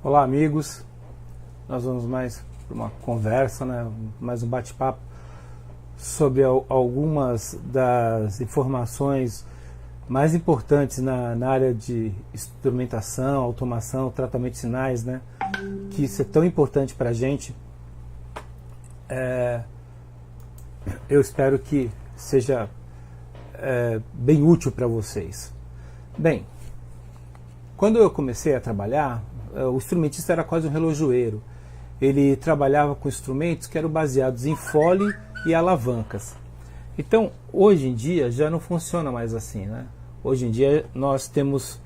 Olá, amigos. Nós vamos mais para uma conversa, mais um bate-papo sobre algumas das informações mais importantes na área de instrumentação, automação, tratamento de sinais, que isso é tão importante para a gente. Eu espero que seja bem útil para vocês. Bem, quando eu comecei a trabalhar, o instrumentista era quase um relojoeiro. Ele trabalhava com instrumentos que eram baseados em fole e alavancas. Então, hoje em dia, já não funciona mais assim, Hoje em dia, nós temos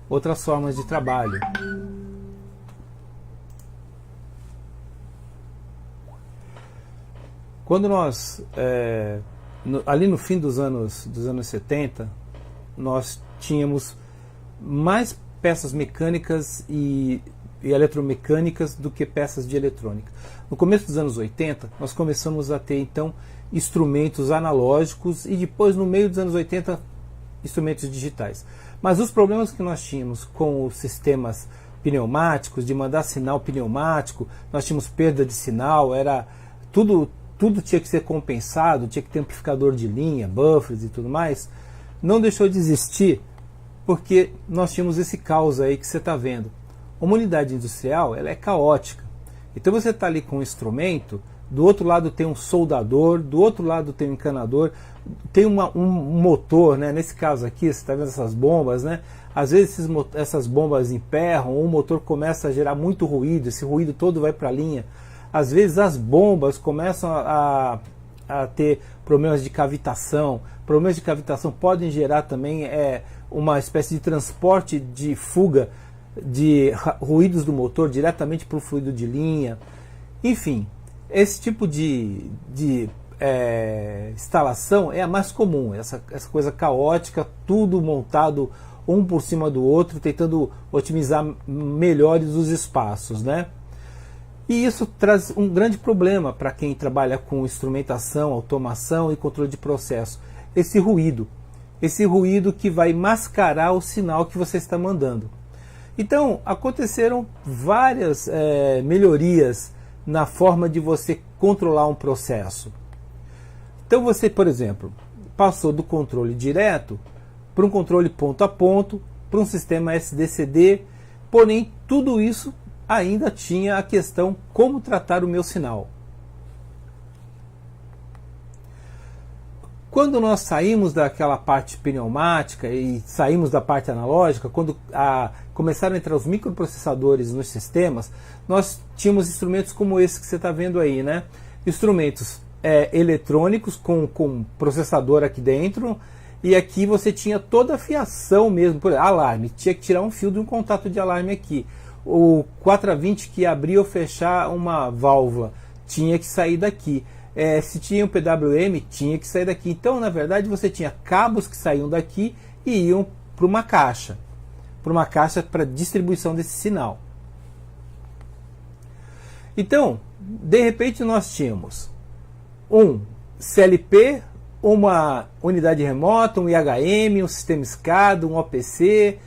outras formas de trabalho. Quando nós, ali no fim dos anos 70, nós tínhamos mais peças mecânicas e eletromecânicas do que peças de eletrônica. No começo dos anos 80, nós começamos a ter, então, instrumentos analógicos e depois, no meio dos anos 80, instrumentos digitais. Mas os problemas que nós tínhamos com os sistemas pneumáticos, de mandar sinal pneumático, nós tínhamos perda de sinal, tudo tinha que ser compensado, tinha que ter amplificador de linha, buffers e tudo mais, não deixou de existir, porque nós tínhamos esse caos aí que você está vendo. Uma unidade industrial, ela é caótica. Então você está ali com um instrumento, do outro lado tem um soldador, do outro lado tem um encanador, tem um motor, nesse caso aqui, você está vendo essas bombas, Às vezes essas bombas emperram, ou o motor começa a gerar muito ruído, esse ruído todo vai para a linha. Às vezes as bombas começam a ter problemas de cavitação. Problemas de cavitação podem gerar também uma espécie de transporte de fuga de ruídos do motor diretamente para o fluido de linha. Enfim, esse tipo de instalação é a mais comum, essa coisa caótica, tudo montado um por cima do outro, tentando otimizar melhores os espaços, E isso traz um grande problema para quem trabalha com instrumentação, automação e controle de processo. Esse ruído que vai mascarar o sinal que você está mandando. Então, aconteceram várias melhorias na forma de você controlar um processo. Então você, por exemplo, passou do controle direto para um controle ponto a ponto, para um sistema SD-CD, porém tudo isso ainda tinha a questão como tratar o meu sinal. Quando nós saímos daquela parte pneumática e saímos da parte analógica, quando começaram a entrar os microprocessadores nos sistemas, nós tínhamos instrumentos como esse que você está vendo aí, Instrumentos eletrônicos com processador aqui dentro, e aqui você tinha toda a fiação mesmo, por exemplo, alarme, tinha que tirar um fio de um contato de alarme aqui. O 420 que abrir ou fechar uma válvula tinha que sair daqui. Se tinha um PWM, tinha que sair daqui. Então, na verdade, você tinha cabos que saíam daqui e iam para uma caixa para distribuição desse sinal. Então, de repente, nós tínhamos um CLP, uma unidade remota, um IHM, um sistema SCADA, um OPC,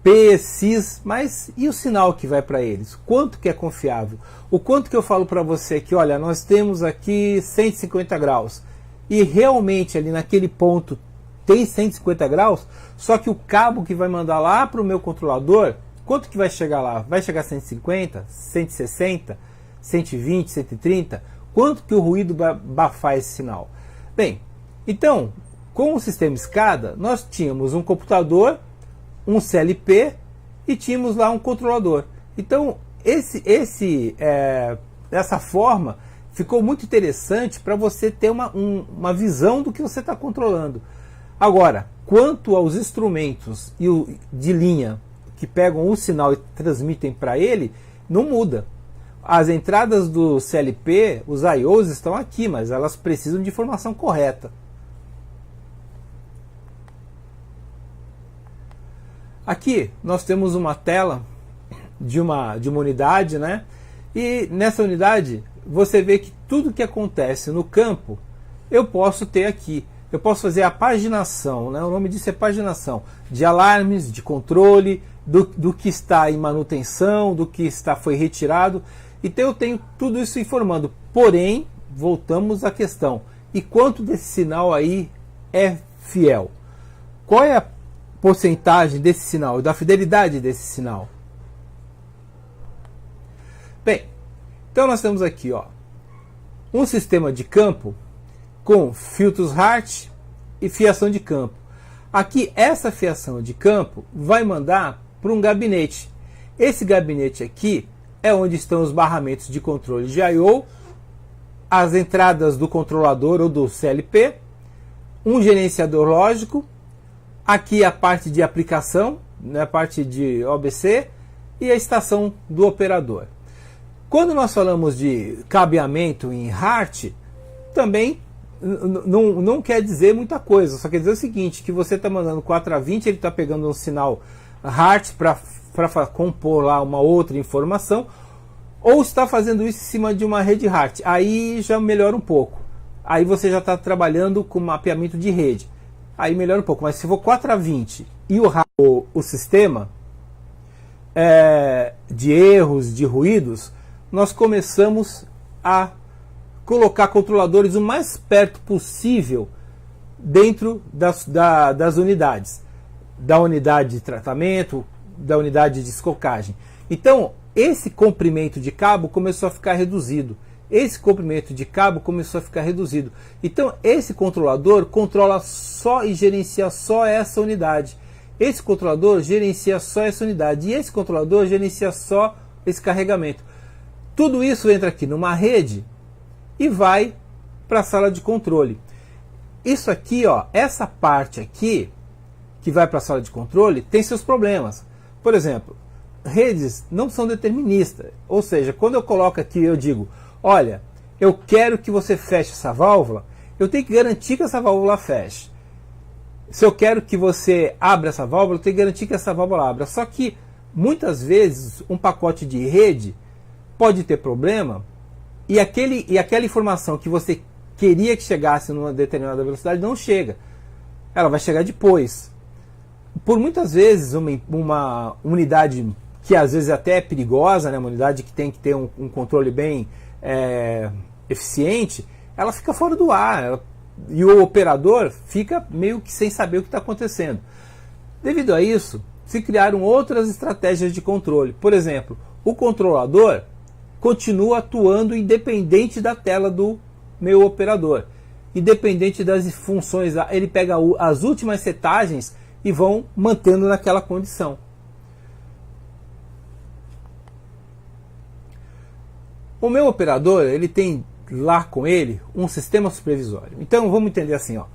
PSIS, mas e o sinal que vai para eles? Quanto que é confiável? O quanto que eu falo para você que, olha, nós temos aqui 150 graus e realmente ali naquele ponto tem 150 graus, só que o cabo que vai mandar lá para o meu controlador, quanto que vai chegar lá? Vai chegar a 150, 160, 120, 130? Quanto que o ruído vai abafar esse sinal? Bem, então, com o sistema SCADA, nós tínhamos um computador, um CLP e tínhamos lá um controlador. Então, essa forma ficou muito interessante para você ter uma visão do que você está controlando. Agora, quanto aos instrumentos de linha que pegam o sinal e transmitem para ele, não muda. As entradas do CLP, os I/Os estão aqui, mas elas precisam de informação correta. Aqui nós temos uma tela de uma unidade, E nessa unidade você vê que tudo que acontece no campo eu posso ter aqui. Eu posso fazer a paginação, O nome disso é paginação de alarmes, de controle, do que está em manutenção, do que foi retirado. Então eu tenho tudo isso informando. Porém, voltamos à questão. E quanto desse sinal aí é fiel? Qual é a porcentagem desse sinal, da fidelidade desse sinal? Bem, então nós temos aqui, ó, um sistema de campo com filtros Hart e fiação de campo. Aqui, essa fiação de campo vai mandar para um gabinete. Esse gabinete aqui é onde estão os barramentos de controle de I/O, as entradas do controlador ou do CLP, um gerenciador lógico, aqui a parte de aplicação, né, a parte de OBC e a estação do operador. Quando nós falamos de cabeamento em Hart, também não quer dizer muita coisa, só quer dizer o seguinte, que você está mandando 4 a 20, ele está pegando um sinal Hart para compor lá uma outra informação, ou está fazendo isso em cima de uma rede Hart. Aí já melhora um pouco. Aí você já está trabalhando com mapeamento de rede. Aí melhora um pouco. Mas se for 4 a 20 e o sistema de erros, de ruídos, nós começamos a colocar controladores o mais perto possível dentro das unidades. Da unidade de tratamento, da unidade de escocagem. Então, esse comprimento de cabo começou a ficar reduzido. Então, esse controlador controla só e gerencia só essa unidade. Esse controlador gerencia só essa unidade. E esse controlador gerencia só esse carregamento. Tudo isso entra aqui numa rede e vai para a sala de controle. Isso aqui, ó, essa parte aqui, que vai para a sala de controle, tem seus problemas. Por exemplo, redes não são deterministas. Ou seja, quando eu coloco aqui, eu digo, olha, eu quero que você feche essa válvula, eu tenho que garantir que essa válvula feche. Se eu quero que você abra essa válvula, eu tenho que garantir que essa válvula abra. Só que, muitas vezes, um pacote de rede pode ter problema e aquela informação que você queria que chegasse numa determinada velocidade não chega. Ela vai chegar depois. Por muitas vezes, uma unidade que às vezes até é perigosa, né, uma unidade que tem que ter um controle bem eficiente, ela fica fora do ar. E o operador fica meio que sem saber o que está acontecendo. Devido a isso, se criaram outras estratégias de controle. Por exemplo, o controlador continua atuando independente da tela do meu operador. Independente das funções, ele pega as últimas setagens e vão mantendo naquela condição. O meu operador, ele tem lá com ele um sistema supervisório. Então vamos entender assim, ó.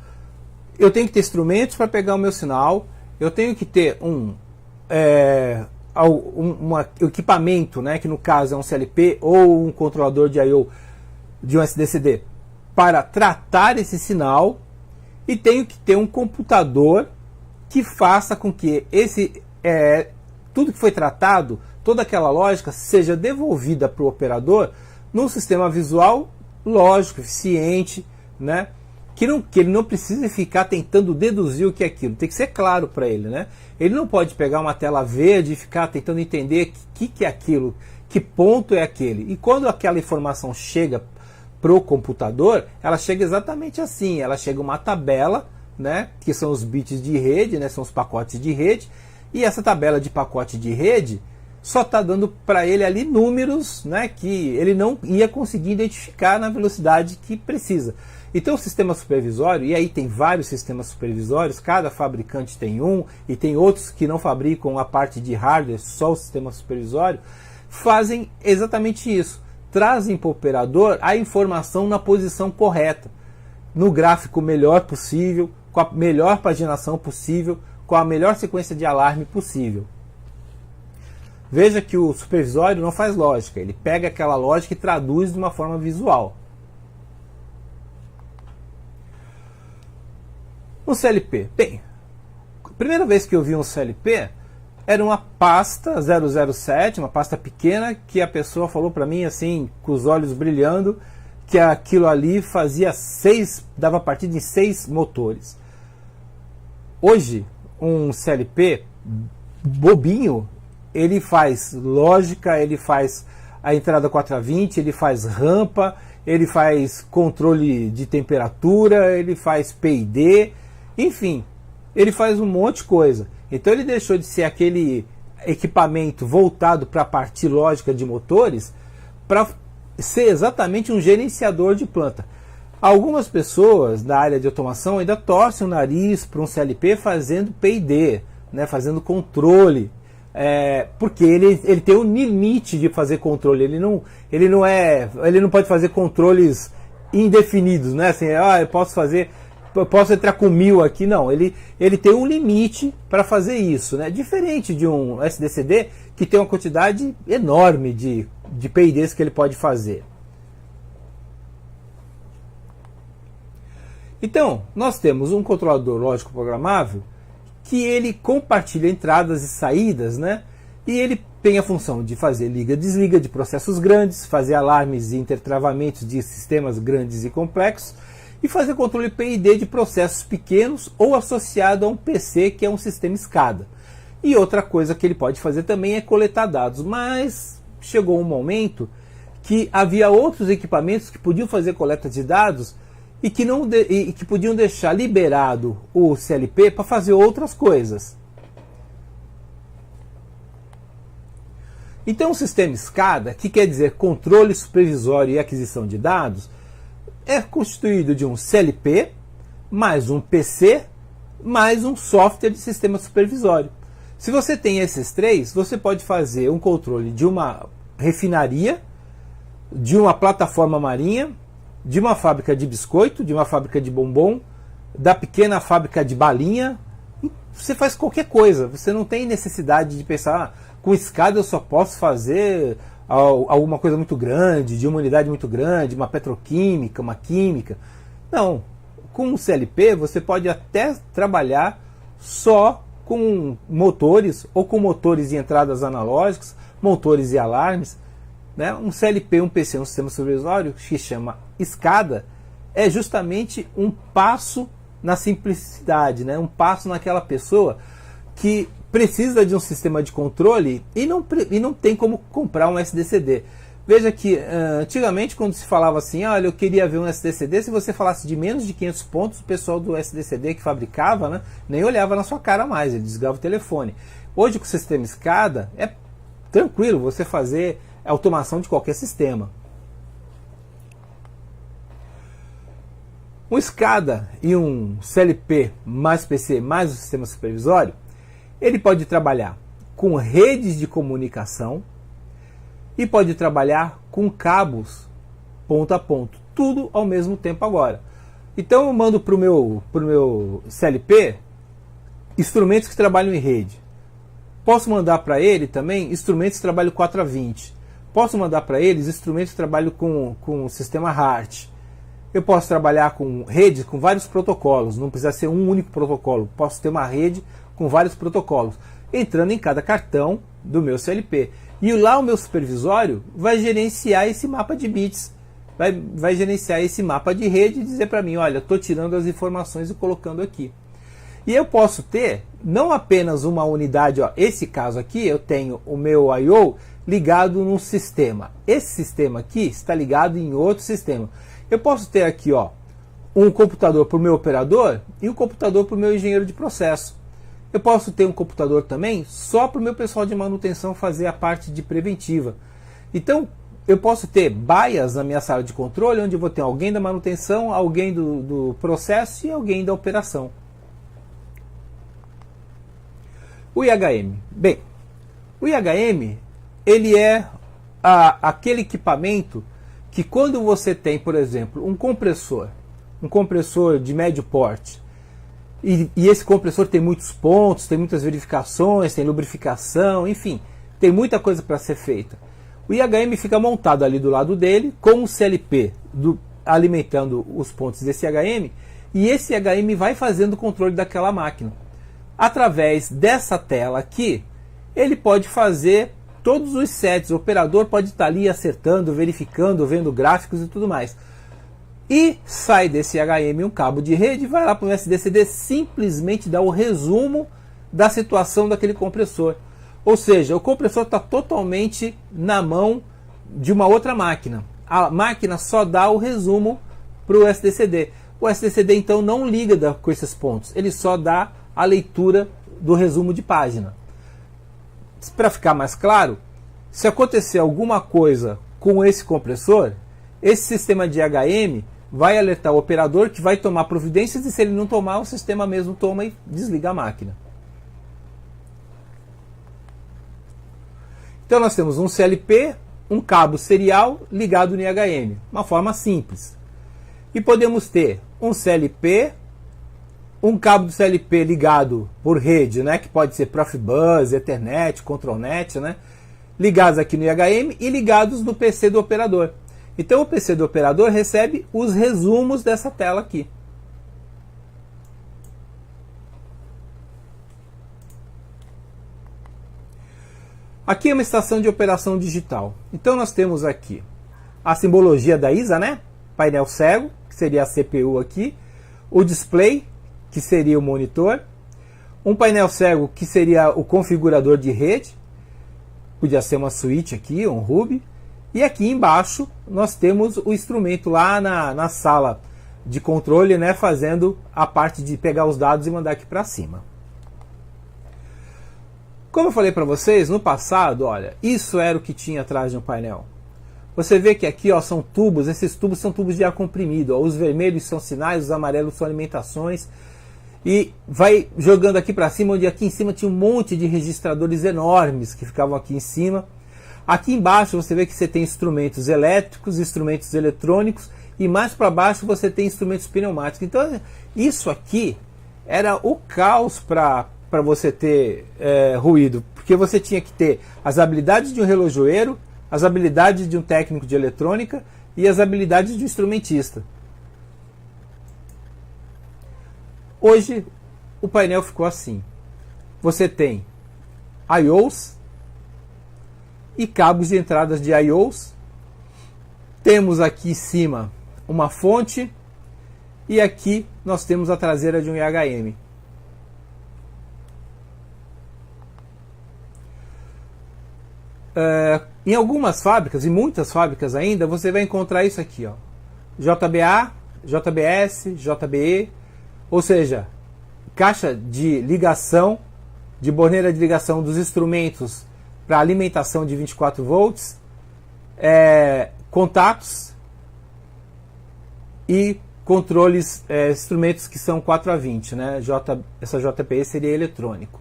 Eu tenho que ter instrumentos para pegar o meu sinal, eu tenho que ter um equipamento, né, que no caso é um CLP ou um controlador de I/O de um SDCD, para tratar esse sinal, e tenho que ter um computador que faça com que tudo que foi tratado, toda aquela lógica, seja devolvida para o operador num sistema visual lógico, eficiente, né? Que ele não precise ficar tentando deduzir o que é aquilo. Tem que ser claro para ele, né? Ele não pode pegar uma tela verde e ficar tentando entender o que é aquilo, que ponto é aquele. E quando aquela informação chega para o computador, ela chega exatamente assim. Ela chega uma tabela, né? Que são os bits de rede, né? São os pacotes de rede. E essa tabela de pacote de rede só está dando para ele ali números, né? Que ele não ia conseguir identificar na velocidade que precisa. Então o sistema supervisório, e aí tem vários sistemas supervisórios, cada fabricante tem um, e tem outros que não fabricam a parte de hardware, só o sistema supervisório, fazem exatamente isso. Trazem para o operador a informação na posição correta, no gráfico melhor possível, com a melhor paginação possível, com a melhor sequência de alarme possível. Veja que o supervisório não faz lógica, ele pega aquela lógica e traduz de uma forma visual. Um CLP. Bem, a primeira vez que eu vi um CLP era uma pasta 007, uma pasta pequena, que a pessoa falou para mim assim, com os olhos brilhando, que aquilo ali dava partida em 6 motores. Hoje, um CLP bobinho, ele faz lógica, ele faz a entrada 420, ele faz rampa, ele faz controle de temperatura, ele faz PID, enfim, ele faz um monte de coisa. Então ele deixou de ser aquele equipamento voltado para a parte lógica de motores para ser exatamente um gerenciador de planta. Algumas pessoas da área de automação ainda torcem o nariz para um CLP fazendo PID, né, fazendo controle, porque ele tem um limite de fazer controle. Ele não pode fazer controles indefinidos, né? Assim, eu posso entrar com 1000 aqui, não. Ele tem um limite para fazer isso, né? Diferente de um SDCD que tem uma quantidade enorme de PIDs que ele pode fazer. Então, nós temos um controlador lógico programável que ele compartilha entradas e saídas, né? E ele tem a função de fazer liga-desliga de processos grandes, fazer alarmes e intertravamentos de sistemas grandes e complexos e fazer controle PID de processos pequenos ou associado a um PC, que é um sistema SCADA. E outra coisa que ele pode fazer também é coletar dados, mas chegou um momento que havia outros equipamentos que podiam fazer coleta de dados e que podiam deixar liberado o CLP para fazer outras coisas. Então o sistema SCADA, que quer dizer controle supervisório e aquisição de dados, é constituído de um CLP, mais um PC, mais um software de sistema supervisório. Se você tem esses três, você pode fazer um controle de uma refinaria, de uma plataforma marinha, de uma fábrica de biscoito, de uma fábrica de bombom, da pequena fábrica de balinha. Você faz qualquer coisa, você não tem necessidade de pensar, com SCADA eu só posso fazer alguma coisa muito grande, de uma unidade muito grande, uma petroquímica, uma química. Não, com o CLP você pode até trabalhar só com motores, ou com motores e entradas analógicas, motores e alarmes, né? Um CLP, um PC, um sistema supervisório, que chama SCADA, é justamente um passo na simplicidade, né? Um passo naquela pessoa que precisa de um sistema de controle e não tem como comprar um SDCD. Veja que antigamente, quando se falava assim, olha, eu queria ver um SDCD, se você falasse de menos de 500 pontos, o pessoal do SDCD que fabricava, né, nem olhava na sua cara mais, ele desligava o telefone. Hoje, com o sistema SCADA, é tranquilo você fazer automação de qualquer sistema. Um SCADA e um CLP mais PC mais o sistema supervisório, ele pode trabalhar com redes de comunicação e pode trabalhar com cabos ponto a ponto, tudo ao mesmo tempo agora. Então eu mando para o meu CLP instrumentos que trabalham em rede. Posso mandar para ele também instrumentos que trabalham 4 a 20. Posso mandar para eles instrumentos que trabalham com o sistema HART. Eu posso trabalhar com redes com vários protocolos, não precisa ser um único protocolo. Posso ter uma rede com vários protocolos, entrando em cada cartão do meu CLP. E lá o meu supervisório vai gerenciar esse mapa de bits, vai gerenciar esse mapa de rede e dizer para mim, olha, estou tirando as informações e colocando aqui. E eu posso ter não apenas uma unidade, ó, esse caso aqui eu tenho o meu I/O ligado num sistema. Esse sistema aqui está ligado em outro sistema. Eu posso ter aqui, ó, um computador para o meu operador e um computador para o meu engenheiro de processo. Eu posso ter um computador também só para o meu pessoal de manutenção fazer a parte de preventiva. Então, eu posso ter baias na minha sala de controle, onde eu vou ter alguém da manutenção, alguém do processo e alguém da operação. O IHM. Bem, o IHM, ele é aquele equipamento que quando você tem, por exemplo, um compressor de médio porte, e esse compressor tem muitos pontos, tem muitas verificações, tem lubrificação, enfim, tem muita coisa para ser feita. O IHM fica montado ali do lado dele, com o CLP alimentando os pontos desse IHM, e esse IHM vai fazendo o controle daquela máquina. Através dessa tela aqui, ele pode fazer todos os sets, o operador pode estar ali acertando, verificando, vendo gráficos e tudo mais. E sai desse IHM um cabo de rede, vai lá para o SDCD, simplesmente dá o resumo da situação daquele compressor. Ou seja, o compressor está totalmente na mão de uma outra máquina. A máquina só dá o resumo para o SDCD. O SDCD então não liga com esses pontos, ele só dá a leitura do resumo de página. Para ficar mais claro, se acontecer alguma coisa com esse compressor, esse sistema de HM vai alertar o operador, que vai tomar providências, e se ele não tomar, o sistema mesmo toma e desliga a máquina. Então nós temos um CLP, um cabo serial ligado no IHM, uma forma simples. E podemos ter um CLP, um cabo do CLP ligado por rede, né, que pode ser Profibus, Ethernet, ControlNet, né, ligados aqui no IHM e ligados no PC do operador. Então o PC do operador recebe os resumos dessa tela aqui. Aqui é uma estação de operação digital. Então nós temos aqui a simbologia da ISA, né? Painel cego, que seria a CPU aqui. O display, que seria o monitor. Um painel cego, que seria o configurador de rede. Podia ser uma switch aqui, um hub. E aqui embaixo nós temos o instrumento lá na sala de controle, né? Fazendo a parte de pegar os dados e mandar aqui para cima. Como eu falei para vocês, no passado, olha, isso era o que tinha atrás de um painel. Você vê que aqui, ó, são tubos, esses tubos são tubos de ar comprimido. Ó, os vermelhos são sinais, os amarelos são alimentações. E vai jogando aqui para cima, onde aqui em cima tinha um monte de registradores enormes que ficavam aqui em cima. Aqui embaixo você vê que você tem instrumentos elétricos, instrumentos eletrônicos, e mais para baixo você tem instrumentos pneumáticos. Então isso aqui era o caos para você ter ruído, porque você tinha que ter as habilidades de um relojoeiro, as habilidades de um técnico de eletrônica e as habilidades de um instrumentista. Hoje o painel ficou assim. Você tem I/Os e cabos de entradas de I/Os. Temos aqui em cima uma fonte e aqui nós temos a traseira de um IHM. Em algumas fábricas, e muitas fábricas ainda, você vai encontrar isso aqui, ó, JBA, JBS, JBE, ou seja, caixa de ligação, de borneira de ligação dos instrumentos para alimentação de 24 volts, contatos e controles, instrumentos que são 4 a 20, né? Essa JPE seria eletrônico.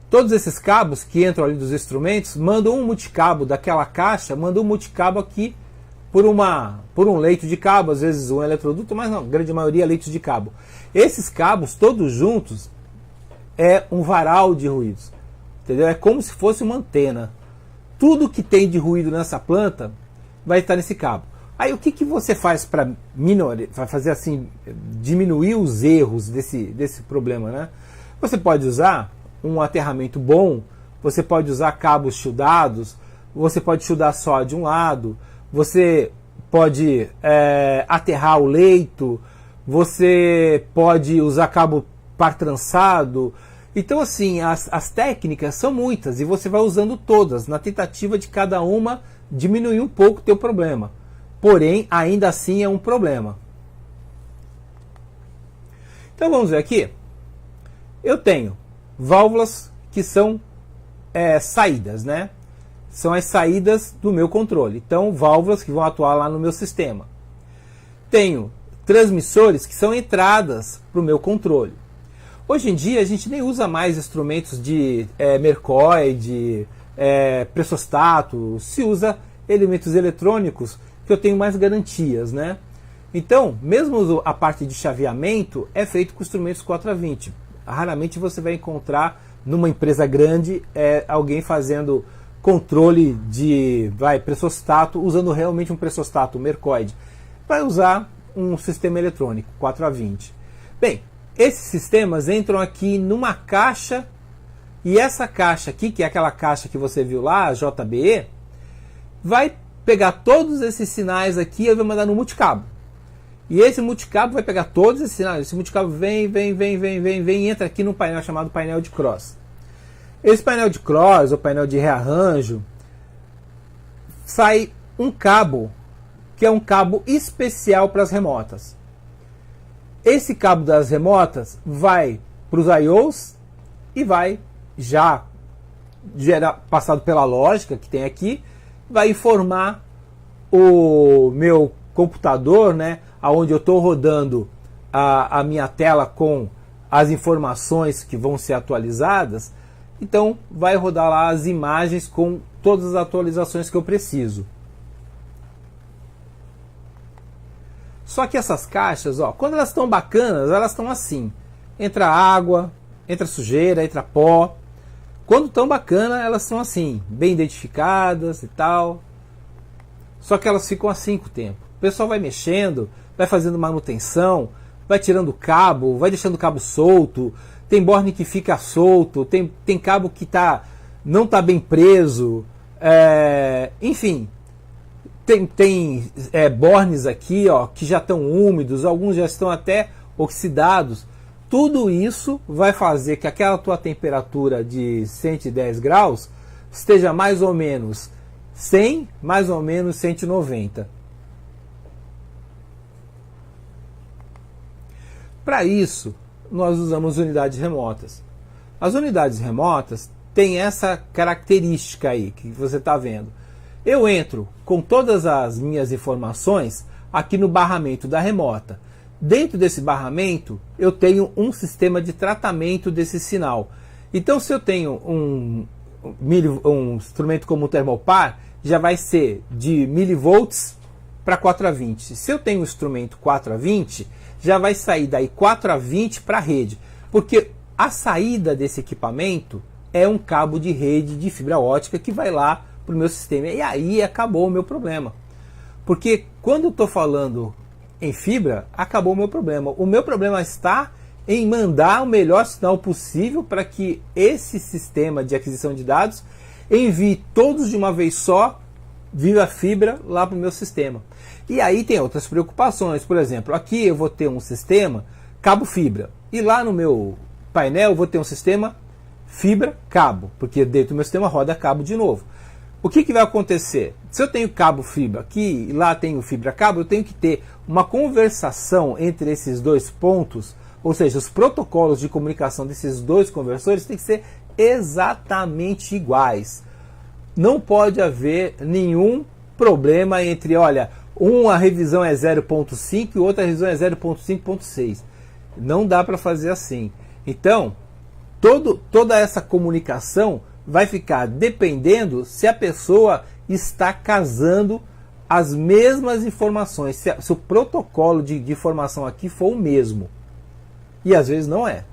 Todos esses cabos que entram ali dos instrumentos mandam um multicabo daquela caixa, mandam um multicabo aqui por um leito de cabo, às vezes um eletroduto, mas não, a grande maioria é leitos de cabo. Esses cabos todos juntos é um varal de ruídos, entendeu? É como se fosse uma antena. Tudo que tem de ruído nessa planta vai estar nesse cabo. Aí o que você faz para fazer assim, diminuir os erros desse problema, né? Você pode usar um aterramento bom, você pode usar cabos shielddados, você pode shieldar só de um lado, você pode aterrar o leito, você pode usar cabo par trançado. Então assim, as técnicas são muitas e você vai usando todas, na tentativa de cada uma diminuir um pouco o teu problema. Porém, ainda assim é um problema. Então vamos ver aqui. Eu tenho válvulas que são saídas, né? São as saídas do meu controle. Então, válvulas que vão atuar lá no meu sistema. Tenho transmissores que são entradas para o meu controle. Hoje em dia, a gente nem usa mais instrumentos de Mercoy, de pressostato. Se usa elementos eletrônicos que eu tenho mais garantias, né? Então, mesmo a parte de chaveamento é feito com instrumentos 4 a 20. Raramente você vai encontrar numa empresa grande alguém fazendo controle de pressostato, usando realmente um pressostato Mercoid. Vai usar um sistema eletrônico 4 a 20. Bem, esses sistemas entram aqui numa caixa, e essa caixa aqui, que é aquela caixa que você viu lá, a JBE, vai pegar todos esses sinais aqui e vai mandar no multicabo. E esse multicabo vai pegar todos esses sinais. Esse multicabo vem, e entra aqui no painel chamado painel de cross. Esse painel de cross, ou painel de rearranjo, sai um cabo, que é um cabo especial para as remotas. Esse cabo das remotas vai para os I/Os e vai já passado pela lógica que tem aqui, vai informar o meu computador, né, onde eu estou rodando a minha tela com as informações que vão ser atualizadas. Então vai rodar lá as imagens com todas as atualizações que eu preciso. Só que essas caixas, ó, quando elas estão bacanas, elas estão assim. Entra água, entra sujeira, entra pó. Quando estão bacanas, elas são assim, bem identificadas e tal. Só que elas ficam assim com o tempo. O pessoal vai mexendo, vai fazendo manutenção, vai tirando cabo, vai deixando o cabo solto. Tem borne que fica solto, tem cabo que não está bem preso. Enfim, tem bornes aqui, ó, que já estão úmidos, alguns já estão até oxidados. Tudo isso vai fazer que aquela tua temperatura de 110 graus esteja mais ou menos 100, mais ou menos 190. Para isso, nós usamos unidades remotas. As unidades remotas têm essa característica aí que você está vendo. Eu entro com todas as minhas informações aqui no barramento da remota. Dentro desse barramento, eu tenho um sistema de tratamento desse sinal. Então, se eu tenho um instrumento como o Thermopar, já vai ser de milivolts para 4 a 20. Se eu tenho um instrumento 4 a 20, já vai sair daí 4 a 20 para a rede. Porque a saída desse equipamento é um cabo de rede de fibra ótica que vai lá para o meu sistema. E aí acabou o meu problema. Porque quando eu estou falando em fibra, acabou o meu problema. O meu problema está em mandar o melhor sinal possível para que esse sistema de aquisição de dados envie todos de uma vez só, via fibra, lá para o meu sistema. E aí tem outras preocupações. Por exemplo, aqui eu vou ter um sistema cabo fibra. E lá no meu painel eu vou ter um sistema fibra cabo. Porque dentro do meu sistema roda cabo de novo. O que vai acontecer? Se eu tenho cabo fibra aqui e lá tenho fibra cabo, eu tenho que ter uma conversação entre esses dois pontos, ou seja, os protocolos de comunicação desses dois conversores têm que ser exatamente iguais. Não pode haver nenhum problema entre, olha, uma revisão é 0.5 e outra revisão é 0.5.6. Não dá para fazer assim. Então, toda essa comunicação vai ficar dependendo se a pessoa está casando as mesmas informações, se o protocolo de informação aqui for o mesmo. E às vezes não é.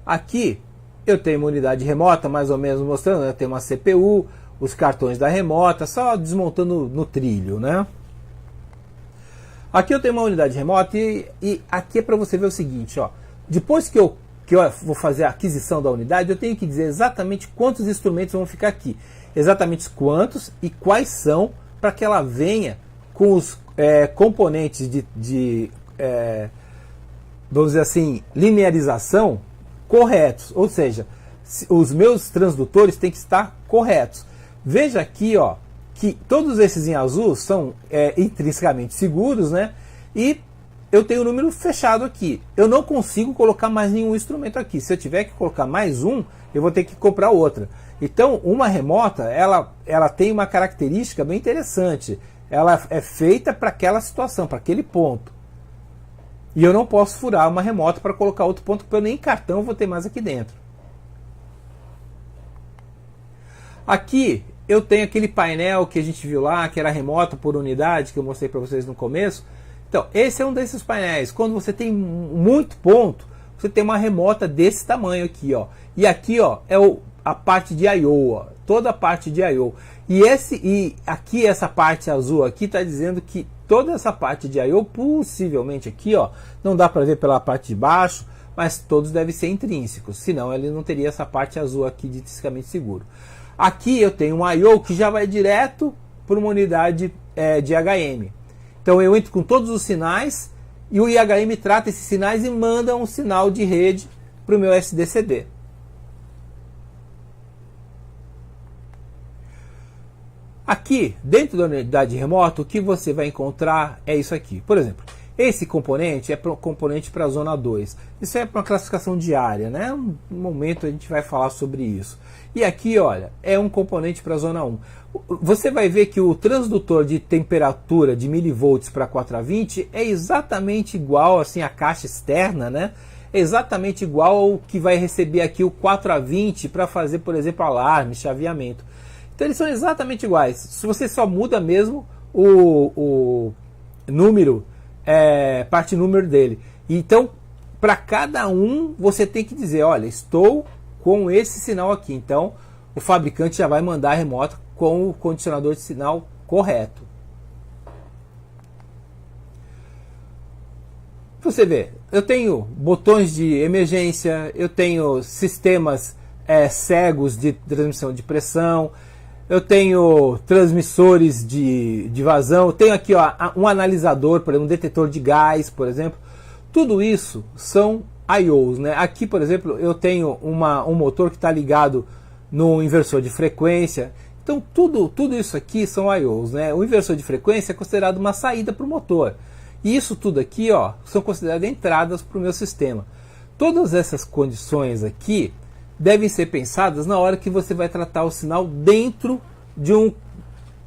Aqui eu tenho uma unidade remota, mais ou menos mostrando, né? Tem uma CPU, os cartões da remota, só desmontando no trilho, né? Aqui eu tenho uma unidade remota e aqui é para você ver o seguinte, ó. Depois que eu vou fazer a aquisição da unidade, eu tenho que dizer exatamente quantos instrumentos vão ficar aqui. Exatamente quantos e quais são, para que ela venha com os componentes vamos dizer assim, linearização corretos. Ou seja, os meus transdutores têm que estar corretos. Veja aqui, ó, que todos esses em azul são intrinsecamente seguros, né? E eu tenho o número fechado aqui. Eu não consigo colocar mais nenhum instrumento aqui. Se eu tiver que colocar mais um, eu vou ter que comprar outra. Então, uma remota, ela tem uma característica bem interessante. Ela é feita para aquela situação, para aquele ponto. E eu não posso furar uma remota para colocar outro ponto, porque eu nem cartão eu vou ter mais aqui dentro. Aqui eu tenho aquele painel que a gente viu lá, que era remota por unidade, que eu mostrei para vocês no começo. Então, esse é um desses painéis. Quando você tem muito ponto, você tem uma remota desse tamanho aqui, ó. E aqui, ó, é a parte de I/O, ó, toda a parte de I/O. E aqui essa parte azul aqui está dizendo que toda essa parte de I/O, possivelmente aqui, ó, não dá para ver pela parte de baixo, mas todos devem ser intrínsecos, senão ele não teria essa parte azul aqui de intrinsecamente seguro. Aqui eu tenho um I/O que já vai direto para uma unidade de IHM. Então eu entro com todos os sinais e o IHM trata esses sinais e manda um sinal de rede para o meu SDCD. Aqui, dentro da unidade remota, o que você vai encontrar é isso aqui. Por exemplo, esse componente é componente para a zona 2. Isso é para uma classificação diária, né? Um momento a gente vai falar sobre isso. E aqui, olha, é um componente para a zona 1. Você vai ver que o transdutor de temperatura de milivolts para 4A20 é exatamente igual, assim, a caixa externa, né? É exatamente igual ao que vai receber aqui o 4A20 para fazer, por exemplo, alarme, chaveamento. Então eles são exatamente iguais. Se você só muda mesmo o número, parte número dele. Então, para cada um, você tem que dizer, olha, estou com esse sinal aqui. Então, o fabricante já vai mandar a remota com o condicionador de sinal correto. Você vê, eu tenho botões de emergência, eu tenho sistemas cegos de transmissão de pressão, eu tenho transmissores de vazão, eu tenho aqui ó, um analisador, por exemplo, um detetor de gás, por exemplo. Tudo isso são I/Os, né? Aqui, por exemplo, eu tenho um motor que está ligado no inversor de frequência. Então, tudo isso aqui são I/Os, né? O inversor de frequência é considerado uma saída para o motor. E isso tudo aqui ó, são consideradas entradas para o meu sistema. Todas essas condições aqui devem ser pensadas na hora que você vai tratar o sinal dentro de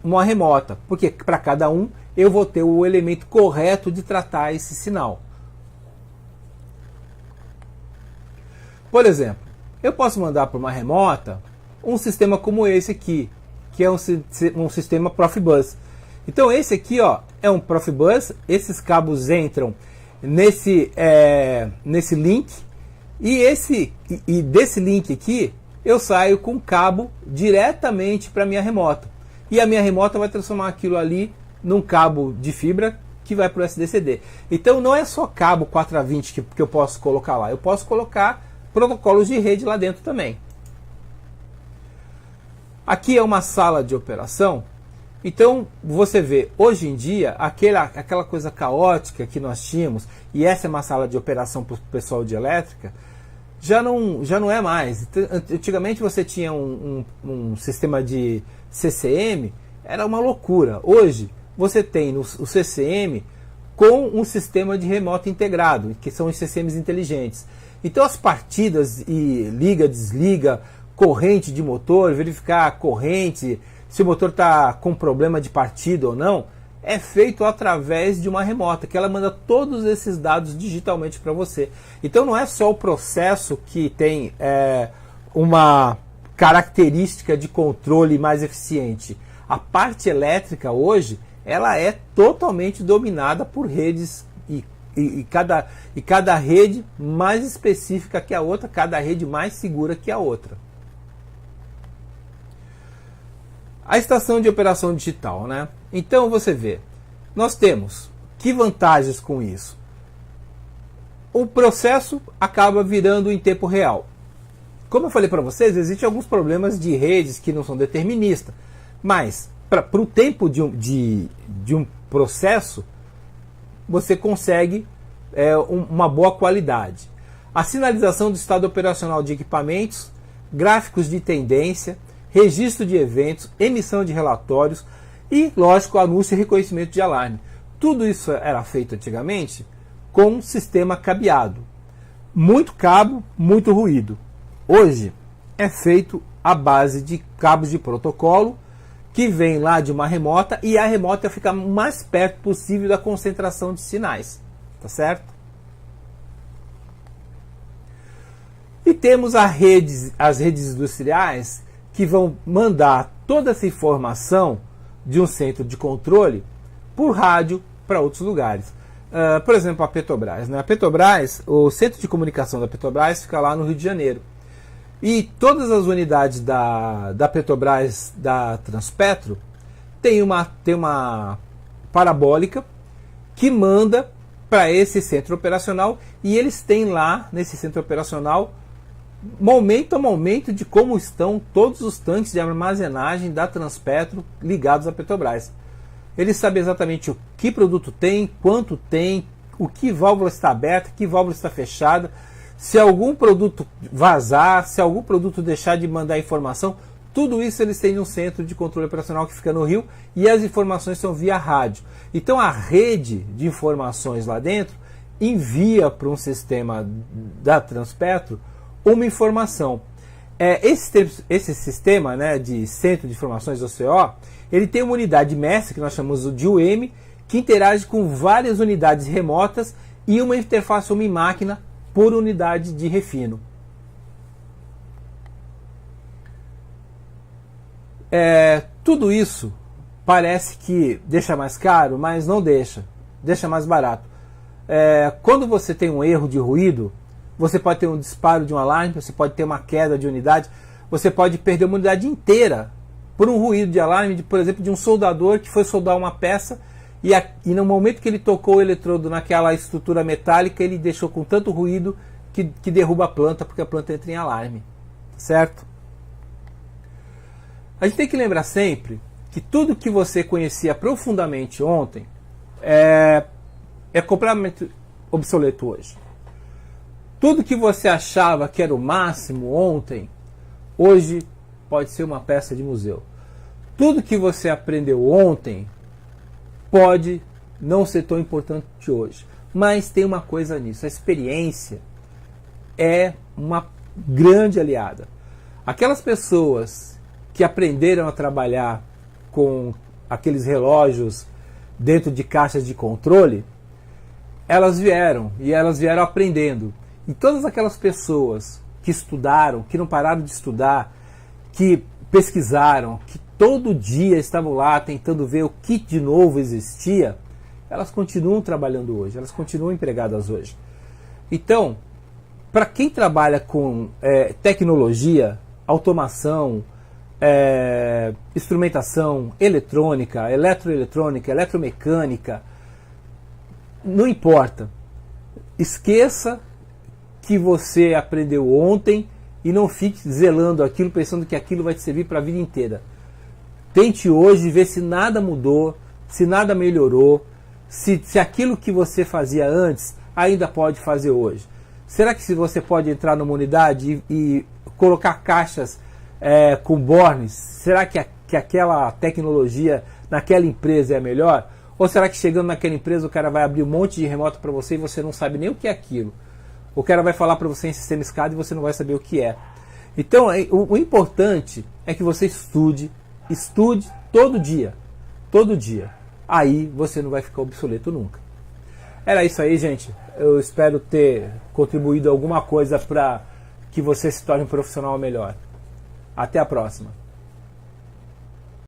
uma remota, porque para cada um eu vou ter o elemento correto de tratar esse sinal. Por exemplo, eu posso mandar para uma remota um sistema como esse aqui, que é um sistema Profibus. Então esse aqui ó, é um Profibus, esses cabos entram nesse link. E desse link aqui, eu saio com cabo diretamente para a minha remota. E a minha remota vai transformar aquilo ali num cabo de fibra que vai para o SDCD. Então não é só cabo 4A20 que eu posso colocar lá. Eu posso colocar protocolos de rede lá dentro também. Aqui é uma sala de operação. Então você vê, hoje em dia, aquela coisa caótica que nós tínhamos, e essa é uma sala de operação para o pessoal de elétrica, já não é mais. Antigamente você tinha um sistema de CCM, era uma loucura. Hoje você tem o CCM com um sistema de remoto integrado, que são os CCMs inteligentes. Então as partidas e liga, desliga, corrente de motor, verificar a corrente, se o motor está com problema de partida ou não, é feito através de uma remota, que ela manda todos esses dados digitalmente para você. Então não é só o processo que tem uma característica de controle mais eficiente. A parte elétrica hoje, ela é totalmente dominada por redes e cada rede mais específica que a outra, cada rede mais segura que a outra. A estação de operação digital, né? Então você vê, nós temos que vantagens com isso? O processo acaba virando em tempo real. Como eu falei para vocês, existem alguns problemas de redes que não são deterministas, mas para o tempo de um processo, você consegue uma boa qualidade. A sinalização do estado operacional de equipamentos, gráficos de tendência, registro de eventos, emissão de relatórios e, lógico, anúncio e reconhecimento de alarme. Tudo isso era feito antigamente com um sistema cabeado. Muito cabo, muito ruído. Hoje é feito à base de cabos de protocolo que vem lá de uma remota e a remota fica o mais perto possível da concentração de sinais. Tá certo? E temos as redes industriais que vão mandar toda essa informação de um centro de controle por rádio para outros lugares. Por exemplo, a Petrobras. Né? A Petrobras, o centro de comunicação da Petrobras fica lá no Rio de Janeiro. E todas as unidades da Petrobras, da Transpetro, tem uma parabólica que manda para esse centro operacional, e eles têm lá nesse centro operacional momento a momento de como estão todos os tanques de armazenagem da Transpetro ligados à Petrobras. Eles sabem exatamente o que produto tem, quanto tem, o que válvula está aberta, que válvula está fechada, se algum produto vazar, se algum produto deixar de mandar informação. Tudo isso eles têm um centro de controle operacional que fica no Rio, e as informações são via rádio. Então a rede de informações lá dentro envia para um sistema da Transpetro uma informação. Esse sistema, né, de centro de informações do CO, ele tem uma unidade mestre, que nós chamamos de UM, que interage com várias unidades remotas e uma interface homem-máquina por unidade de refino. Tudo isso parece que deixa mais caro, mas não deixa. Deixa mais barato. Quando você tem um erro de ruído, você pode ter um disparo de um alarme, você pode ter uma queda de unidade, você pode perder uma unidade inteira por um ruído de alarme, por exemplo, de um soldador que foi soldar uma peça e no momento que ele tocou o eletrodo naquela estrutura metálica, ele deixou com tanto ruído que derruba a planta, porque a planta entra em alarme. Certo? A gente tem que lembrar sempre que tudo que você conhecia profundamente ontem é completamente obsoleto hoje. Tudo que você achava que era o máximo ontem, hoje pode ser uma peça de museu. Tudo que você aprendeu ontem pode não ser tão importante hoje. Mas tem uma coisa nisso, a experiência é uma grande aliada. Aquelas pessoas que aprenderam a trabalhar com aqueles relógios dentro de caixas de controle, elas vieram aprendendo. E todas aquelas pessoas que estudaram, que não pararam de estudar, que pesquisaram, que todo dia estavam lá tentando ver o que de novo existia, elas continuam trabalhando hoje, elas continuam empregadas hoje. Então, para quem trabalha com tecnologia, automação, instrumentação, eletrônica, eletroeletrônica, eletromecânica, não importa. Esqueça que você aprendeu ontem e não fique zelando aquilo, pensando que aquilo vai te servir para a vida inteira. Tente hoje ver se nada mudou, se nada melhorou, se aquilo que você fazia antes ainda pode fazer hoje. Será que se você pode entrar numa unidade e colocar caixas com bornes, será que aquela tecnologia naquela empresa é melhor? Ou será que chegando naquela empresa o cara vai abrir um monte de remoto para você e você não sabe nem o que é aquilo? O cara vai falar para você em sistema SCADA e você não vai saber o que é. Então, o importante é que você estude todo dia. Todo dia. Aí você não vai ficar obsoleto nunca. Era isso aí, gente. Eu espero ter contribuído alguma coisa para que você se torne um profissional melhor. Até a próxima.